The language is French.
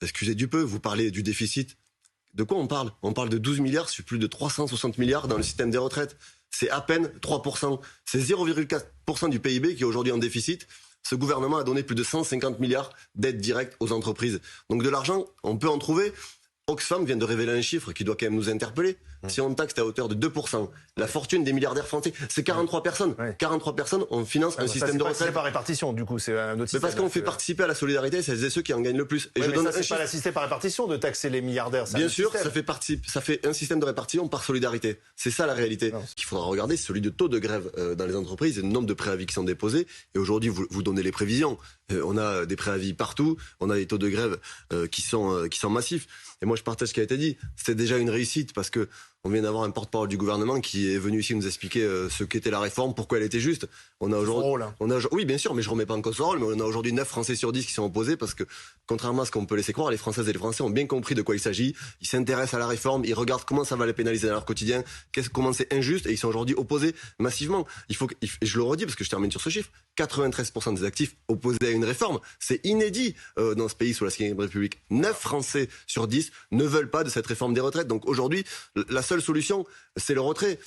excusez du peu, vous parlez du déficit. De quoi on parle? On parle de 12 milliards sur plus de 360 milliards dans le système des retraites. C'est à peine 3%. C'est 0,4% du PIB qui est aujourd'hui en déficit. Ce gouvernement a donné plus de 150 milliards d'aides directes aux entreprises. Donc de l'argent, on peut en trouver. Oxfam vient de révéler un chiffre qui doit quand même nous interpeller. Si on taxe à hauteur de 2%, la fortune des milliardaires français, c'est 43 personnes. 43 personnes, on finance un système de retraite. C'est par répartition, du coup, c'est un autre système. Mais parce qu'on fait participer à la solidarité, c'est ceux qui en gagnent le plus. Et je donne c'est pas la système par répartition de taxer les milliardaires. Bien sûr, ça fait un système de répartition par solidarité. C'est ça la réalité. Ce qu'il faudra regarder, c'est celui de taux de grève dans les entreprises et le nombre de préavis qui sont déposés. Et aujourd'hui, vous donnez les prévisions. On a des préavis partout, on a des taux de grève qui sont massifs. Et moi, je partage ce qui a été dit. C'était déjà une réussite parce que on vient d'avoir un porte-parole du gouvernement qui est venu ici nous expliquer ce qu'était la réforme, pourquoi elle était juste. On a aujourd'hui, oui, bien sûr, mais je remets pas en cause ce rôle, mais on a aujourd'hui 9 Français sur 10 qui sont opposés parce que, contrairement à ce qu'on peut laisser croire, les Françaises et les Français ont bien compris de quoi il s'agit. Ils s'intéressent à la réforme, ils regardent comment ça va les pénaliser dans leur quotidien, comment c'est injuste, et ils sont aujourd'hui opposés massivement. Je le redis parce que je termine sur ce chiffre, 93% des actifs opposés à une réforme. C'est inédit dans ce pays sous la Ve République. 9 Français sur 10 ne veulent pas de cette réforme des retraites. Donc aujourd'hui, la seule solution, c'est le retrait.